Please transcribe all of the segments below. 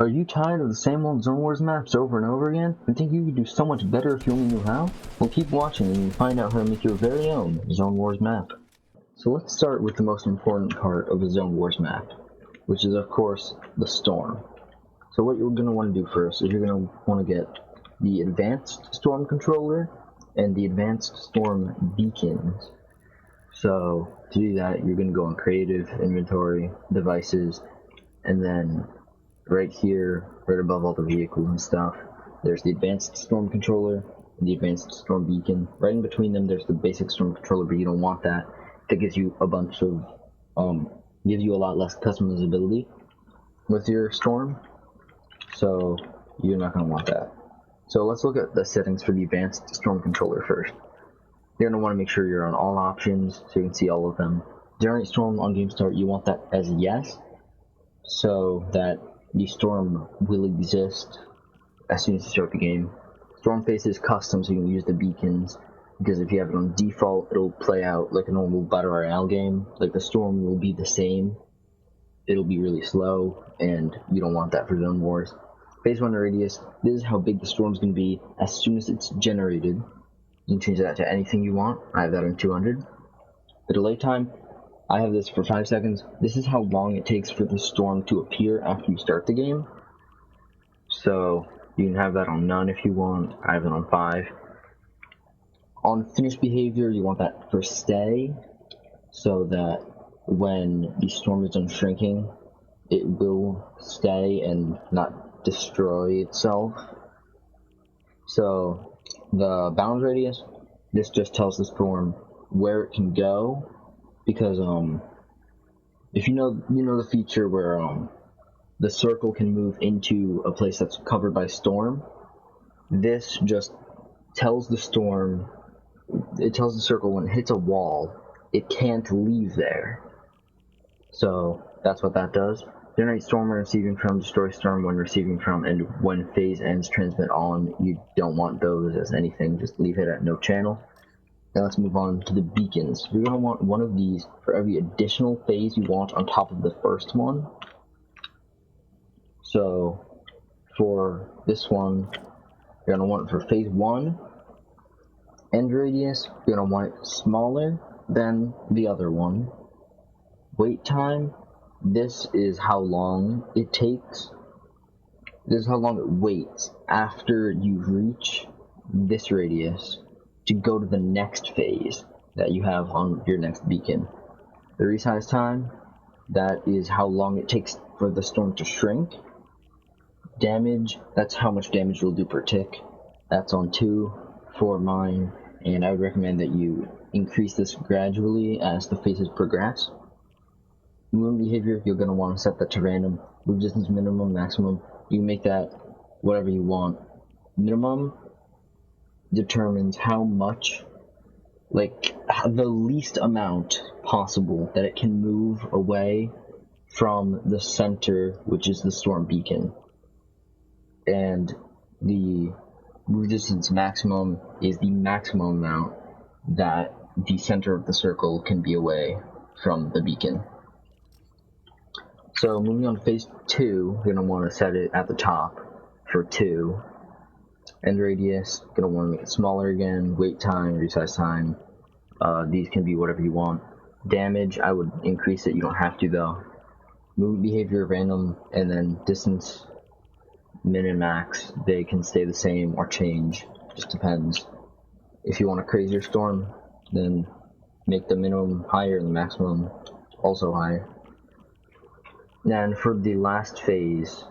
Are you tired of the same old Zone Wars maps over and over again, and think you could do so much better if you only knew how? Well, keep watching and you'll find out how to make your very own Zone Wars map. So let's start with the most important part of a Zone Wars map, which is of course the storm. So what you're going to want to do first is you're going to want to get the advanced storm controller and the advanced storm beacons. So to do that, you're going to go on creative, inventory, devices, and then right here, right above all the vehicles and stuff, there's the advanced storm controller and the advanced storm beacon. Right in between them, there's the basic storm controller, but you don't want that. That gives you a bunch of, gives you a lot less customizability with your storm. So you're not going to want that. So let's look at the settings for the advanced storm controller first. You're going to want to make sure you're on all options so you can see all of them. Generate storm on game start, you want that as yes, so that the storm will exist as soon as you start the game. Storm face is custom, so you can use the beacons, because if you have it on default, it'll play out like a normal battle royale game. Like the storm will be the same, it'll be really slow, and you don't want that for Zone Wars. Phase 1 radius, this is how big the storm's going to be as soon as it's generated. You can change that to anything you want. I have that on 200. The delay time, I have this for 5 seconds. This is how long it takes for the storm to appear after you start the game. So you can have that on none if you want. I have it on 5. On finished behavior, you want that for stay, so that when the storm is done shrinking, it will stay and not destroy itself. So the bound radius, this just tells the storm where it can go, because if you know the feature where the circle can move into a place that's covered by storm, this just tells the storm, it tells the circle when it hits a wall, it can't leave there. So that's what that does. Generate storm when receiving from, destroy storm when receiving from, and when phase ends, transmit on. You don't want those as anything, just leave it at no channel. Now let's move on to the beacons. You're going to want one of these for every additional phase you want on top of the first one. So for this one, you're going to want it for phase 1. End radius, you're going to want it smaller than the other one. Wait time, this is how long it takes. This is how long it waits after you reach this radius to go to the next phase that you have on your next beacon. The resize time, that is how long it takes for the storm to shrink. Damage, that's how much damage you'll do per tick. That's on 2 for mine, and I would recommend that you increase this gradually as the phases progress. Movement behavior, you're going to want to set that to random. Move distance minimum, maximum, you can make that whatever you want. Minimum determines how much, like the least amount possible that it can move away from the center, which is the storm beacon. And the move distance maximum is the maximum amount that the center of the circle can be away from the beacon. So moving on to phase 2, you're going to want to set it at the top for 2. End radius, going to want to make it smaller again. Wait time, resize time, these can be whatever you want. Damage, I would increase it, you don't have to though. Movement behavior, random, and then distance, min and max, they can stay the same or change, just depends. If you want a crazier storm, then make the minimum higher and the maximum also higher. And for the last phase,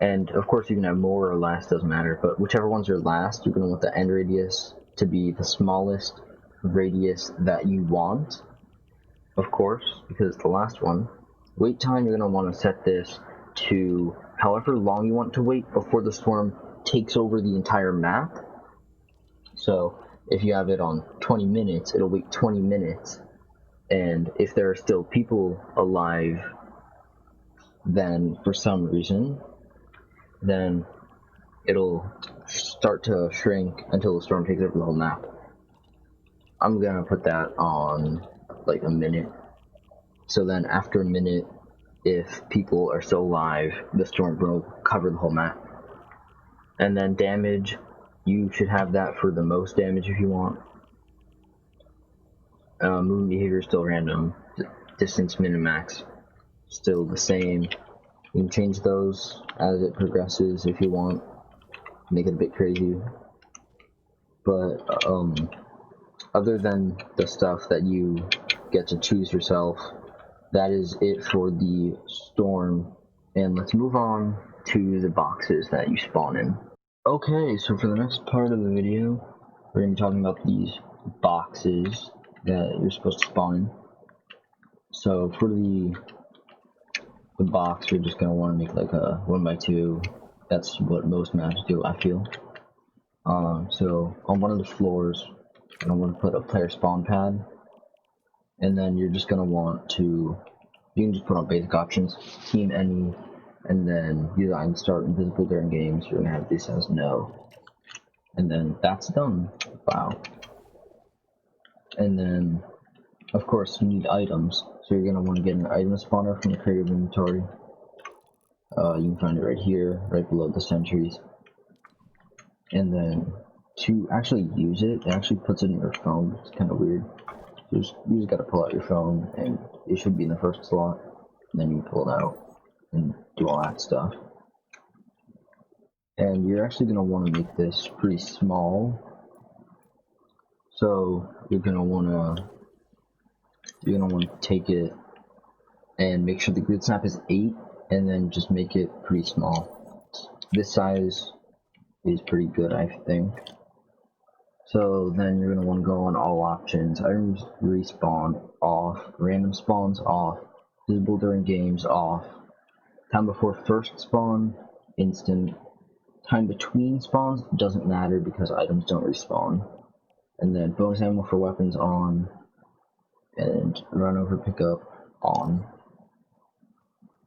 and of course you can have more or less, doesn't matter, but whichever one's your last, you're going to want the end radius to be the smallest radius that you want, of course, because it's the last one. Wait time, you're going to want to set this to however long you want to wait before the storm takes over the entire map. So if you have it on 20 minutes, it'll wait 20 minutes, and if there are still people alive, then for some reason, then it'll start to shrink until the storm takes over the whole map. I'm gonna put that on like a minute. So then after a minute, if people are still alive, the storm will cover the whole map. And then damage, you should have that for the most damage if you want. Movement behavior is still random. Distance, min and max, still the same. You can change those as it progresses if you want. Make it a bit crazy. But other than the stuff that you get to choose yourself, that is it for the storm. And let's move on to the boxes that you spawn in. Okay, so for the next part of the video, we're going to be talking about these boxes that you're supposed to spawn in. So for the box, you're just going to want to make like a 1x2. That's what most maps do, I feel. So on one of the floors, I'm going to put a player spawn pad, and then you're just going to want to, you can just put on basic options, team any, and then use item start invisible during games. You're going to have this as no, and then that's done. Wow. And then of course you need items, so you're going to want to get an item spawner from the creative inventory. You can find it right here, right below the sentries. And then to actually use it, it actually puts it in your phone. It's kind of weird. You just gotta pull out your phone, and it should be in the first slot. And then you pull it out and do all that stuff. And you're actually gonna want to make this pretty small. So you're gonna want to take it and make sure the grid snap is 8, and then just make it pretty small. This size is pretty good, I think. So then you're going to want to go on all options, items respawn off, random spawns off, visible during games off, time before first spawn instant, time between spawns doesn't matter because items don't respawn, and then bonus ammo for weapons on, and run over pickup on.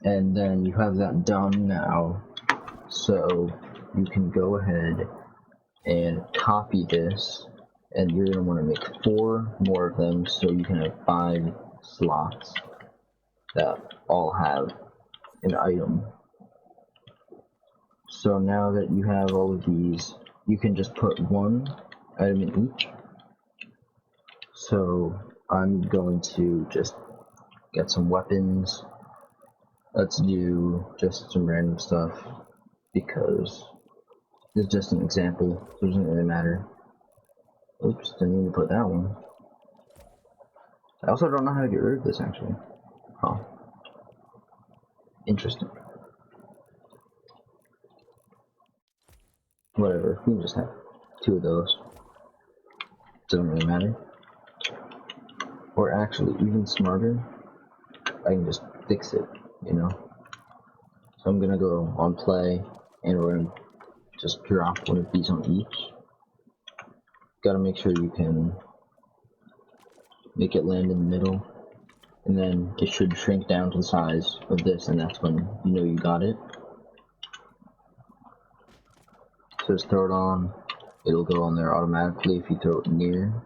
And then you have that done now, so you can go ahead and copy this, and you're going to want to make 4 more of them, so you can have 5 slots that all have an item. So now that you have all of these, you can just put 1 item in each. So I'm going to just get some weapons. Let's do just some random stuff, because this is just an example, so it doesn't really matter. Oops, didn't mean to put that one. I also don't know how to get rid of this, actually. Huh. Interesting. Whatever, we can just have 2 of those. Doesn't really matter. Or actually, even smarter, I can just fix it, you know? So I'm gonna go on play, and we're gonna just drop one of these on each. Gotta make sure you can make it land in the middle, and then it should shrink down to the size of this, and that's when you know you got it. So just throw it on, it'll go on there automatically if you throw it near.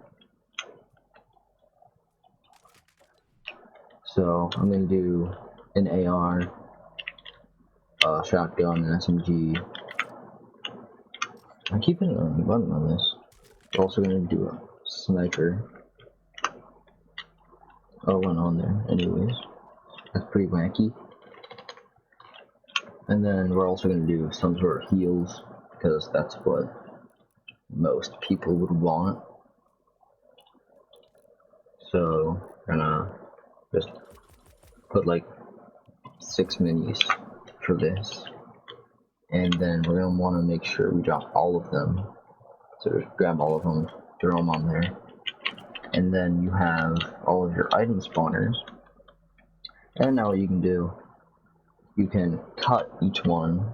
So I'm gonna do an AR, shotgun, an SMG. I keep hitting the wrong button on this. We're also gonna do a sniper. Oh, it went on there anyways. That's pretty wacky. And then we're also gonna do some sort of heals, because that's what most people would want. So we're gonna just put like 6 minis for this. And then we're going to want to make sure we drop all of them. So just grab all of them, throw them on there. And then you have all of your item spawners. And now what you can do, you can cut each one.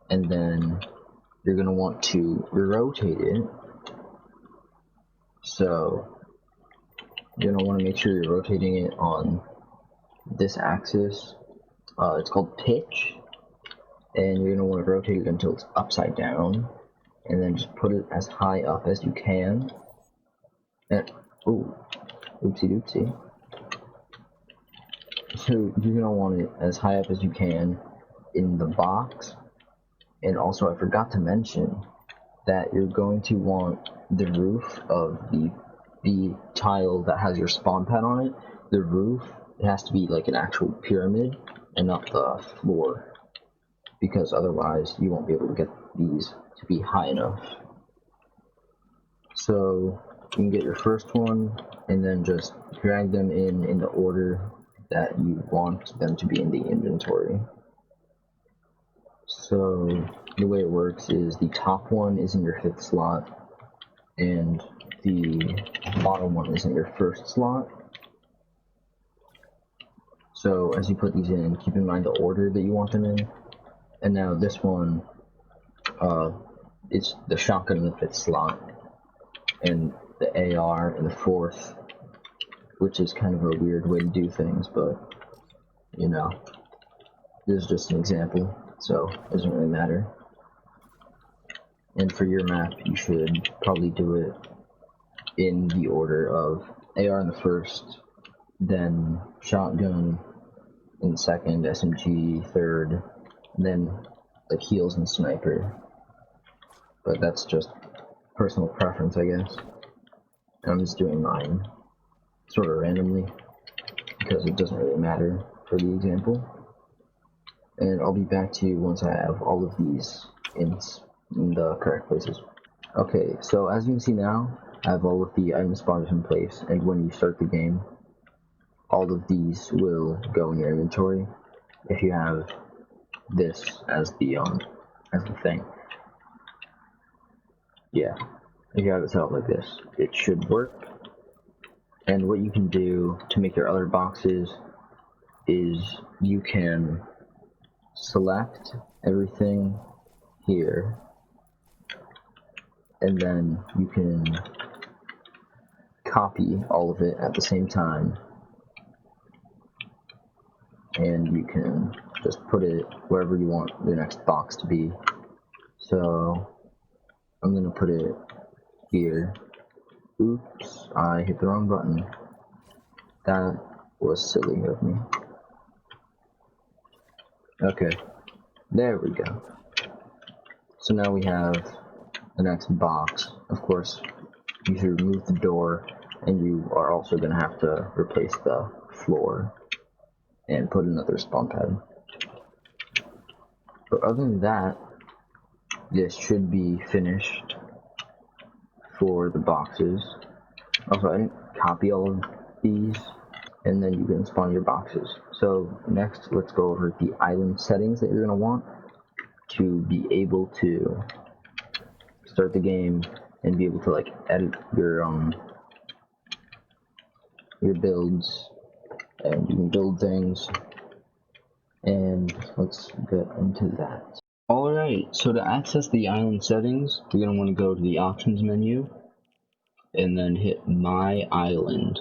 And then you're going to want to rotate it. So you're going to want to make sure you're rotating it on this axis. It's called pitch. And you're going to want to rotate it until it's upside down, and then just put it as high up as you can. And, ooh, oopsie doopsie. So you're gonna want it as high up as you can in the box. And also, I forgot to mention that you're going to want the roof of the tile that has your spawn pad on it. The roof, it has to be like an actual pyramid and not the floor, because otherwise you won't be able to get these to be high enough. So you can get your first one and then just drag them in the order that you want them to be in the inventory. So the way it works is the top one is in your 5th slot and the bottom one is in your 1st slot. So as you put these in, keep in mind the order that you want them in. And now this one, it's the shotgun in the 5th slot and the AR in the 4th, which is kind of a weird way to do things, but you know, this is just an example, so it doesn't really matter. And for your map, you should probably do it in the order of AR in the 1st, then shotgun in the 2nd, SMG 3rd, then like heals and sniper. But that's just personal preference, I guess. And I'm just doing mine sort of randomly because it doesn't really matter for the example. And I'll be back to you once I have all of these in the correct places. Okay, so as you can see now, I have all of the item spawners in place, and when you start the game, all of these will go in your inventory if you have this as the thing. Yeah, if you have it set up like this, it should work. And what you can do to make your other boxes is you can select everything here, and then you can copy all of it at the same time, and you can just put it wherever you want the next box to be. So I'm going to put it here. Oops, I hit the wrong button. That was silly of me. Okay, there we go. So now we have the next box. Of course, you should remove the door, and you are also going to have to replace the floor and put another spawn pad. But other than that, this should be finished for the boxes. Also, I didn't copy all of these, and then you can spawn your boxes. So next, let's go over the island settings that you're going to want to be able to start the game and be able to like edit your builds, and you can build things. And let's get into that. Alright, so to access the island settings, you're going to want to go to the options menu and then hit My Island.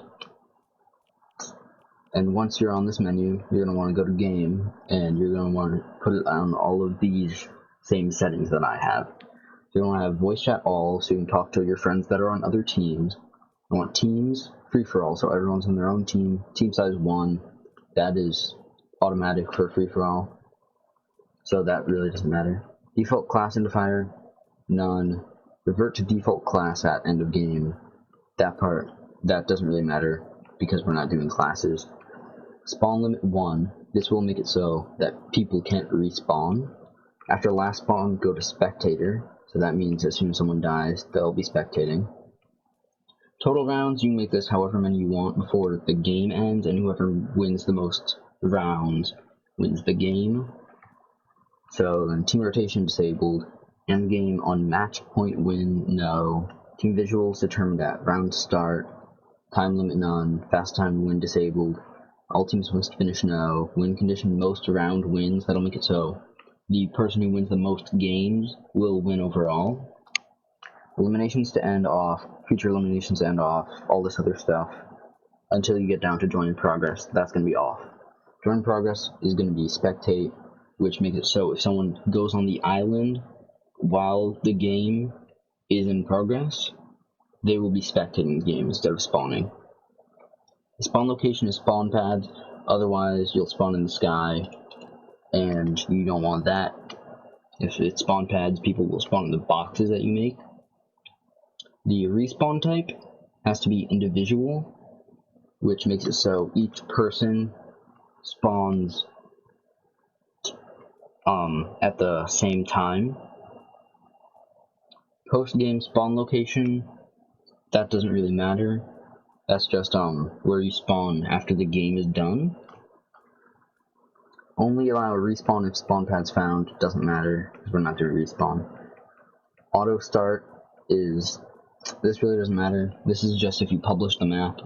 And once you're on this menu, you're going to want to go to Game, and you're going to want to put it on all of these same settings that I have. You're going to have voice chat all, so you can talk to your friends that are on other teams. You want teams, free for all, so everyone's on their own team. Team size 1, that is automatic for free for all, so that really doesn't matter. Default class identifier, none. Revert to default class at end of game. That part, that doesn't really matter because we're not doing classes. Spawn limit 1. This will make it so that people can't respawn. After last spawn, go to spectator. So that means as soon as someone dies, they'll be spectating. Total rounds, you can make this however many you want before the game ends, and whoever wins the most rounds wins the game. So then team rotation disabled. End game on match point win, no. Team visuals determined at round start. Time limit none. Fast time to win disabled. All teams must finish no. Win condition most round wins. That'll make it so the person who wins the most games will win overall. Eliminations to end off. Future eliminations to end off. All this other stuff. Until you get down to join in progress. That's going to be off. Join in progress is going to be spectate, which makes it so if someone goes on the island while the game is in progress, they will be spectating the game instead of spawning. The spawn location is spawn pads. Otherwise, you'll spawn in the sky, and you don't want that. If it's spawn pads, people will spawn in the boxes that you make. The respawn type has to be individual, which makes it so each person spawns at the same time. Post-game spawn location, that doesn't really matter. That's just where you spawn after the game is done. Only allow a respawn if spawn pads found. Doesn't matter because we're not doing respawn. Auto start is, this really doesn't matter. This is just if you publish the map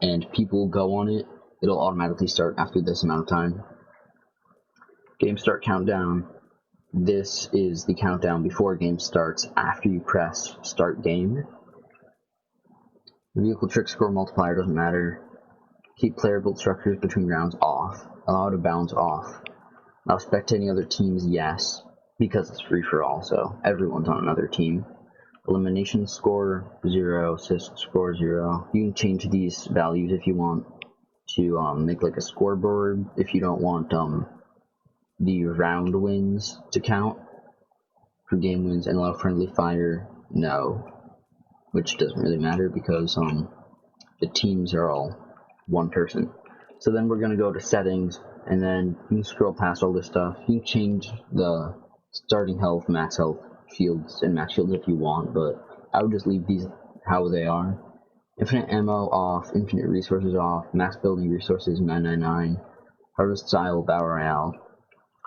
and people go on it, it'll automatically start after this amount of time. Game start countdown. This is the countdown before a game starts after you press start game. Vehicle trick score multiplier doesn't matter. Keep player built structures between rounds off. Allow to bounce off. Allow spectating other teams, yes, because it's free for all, so everyone's on another team. Elimination score 0, assist score 0. You can change these values if you want to make like a scoreboard. If you don't want the round wins to count for game wins, and allow friendly fire, no, which doesn't really matter because the teams are all one person. So then we're going to go to settings, and then you can scroll past all this stuff. You can change the starting health, max health fields, and max shields if you want, but I would just leave these how they are. Infinite ammo off, infinite resources off, max building resources 999, harvest style battle royale,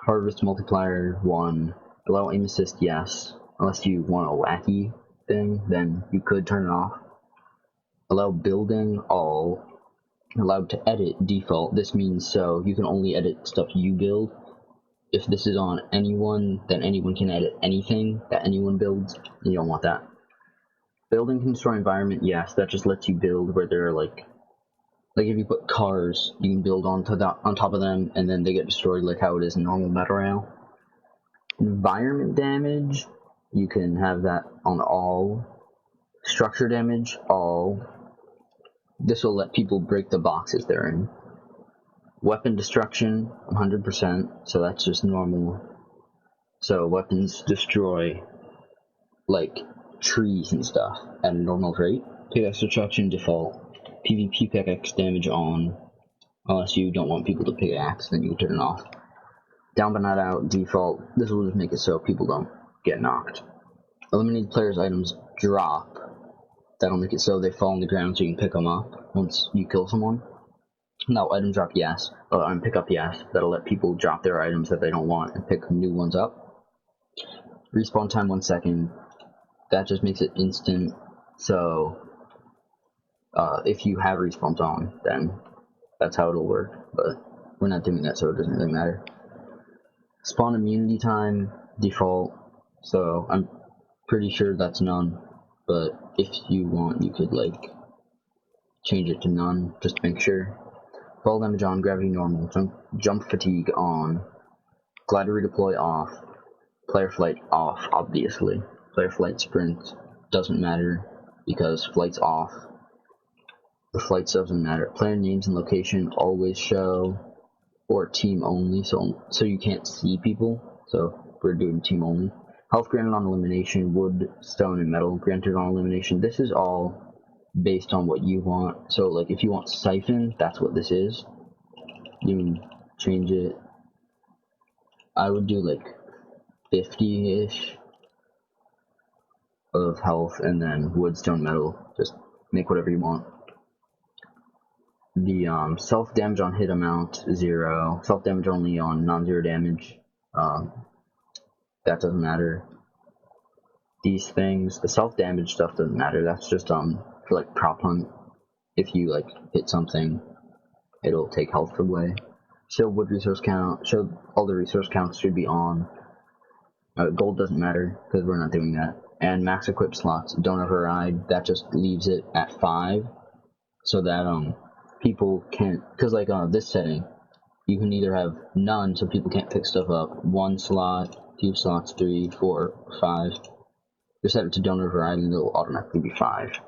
harvest multiplier 1, allow aim assist yes, unless you want a wacky thing, then you could turn it off. Allow building all, allowed to edit default. This means so you can only edit stuff you build. If this is on anyone, then anyone can edit anything that anyone builds. You don't want that. Building can destroy environment, yes, that just lets you build where there are like if you put cars, you can build on top of them, and then they get destroyed like how it is in normal battle royale. Environment damage, you can have that on all. Structure damage, all. This will let people break the boxes they're in. Weapon destruction, 100%, so that's just normal. So weapons destroy, like, trees and stuff at a normal rate. Pickaxe destruction, default. PvP pickaxe damage on, unless you don't want people to pickaxe, then you can turn it off. Down but not out, default. This will just make it so people don't get knocked. Eliminated players' items drop. That'll make it so they fall on the ground so you can pick them up once you kill someone. Now, item drop, yes. Pick up, yes. That'll let people drop their items that they don't want and pick new ones up. Respawn time 1 second. That just makes it instant. So, if you have respawns on, then that's how it'll work. But we're not doing that, so it doesn't really matter. Spawn immunity time, default. So, I'm pretty sure that's none. But if you want, you could, like, change it to none, just to make sure. Fall damage on, gravity normal, jump fatigue on, glider redeploy off, player flight off, obviously. Player flight sprint doesn't matter, because flight's off. The flight doesn't matter. Player names and location always show, or team only, so you can't see people, so we're doing team only. Health granted on elimination, wood, stone, and metal granted on elimination. This is all based on what you want. So, like, if you want siphon, that's what this is. You can change it. I would do, like, 50-ish of health, and then wood, stone, metal. Just make whatever you want. The self-damage on hit amount, 0. Self-damage only on non-zero damage. That doesn't matter. These things, the self-damage stuff doesn't matter. That's just for like prop hunt. If you like hit something, it'll take health away. Show wood resource count. Show all the resource counts should be on. Gold doesn't matter because we're not doing that. And max equip slots don't override. That just leaves it at 5, so that people can't. Because like this setting, you can either have none, so people can't pick stuff up. 1 slot. 2 slots, 3, 4, 5. Just set it to don't override and it'll automatically be 5.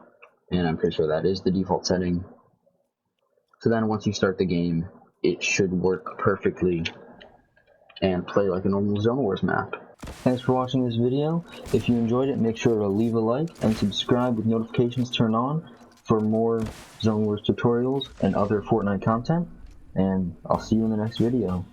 And I'm pretty sure that is the default setting. So then once you start the game, it should work perfectly and play like a normal Zone Wars map. Thanks for watching this video. If you enjoyed it, make sure to leave a like and subscribe with notifications turned on for more Zone Wars tutorials and other Fortnite content, and I'll see you in the next video.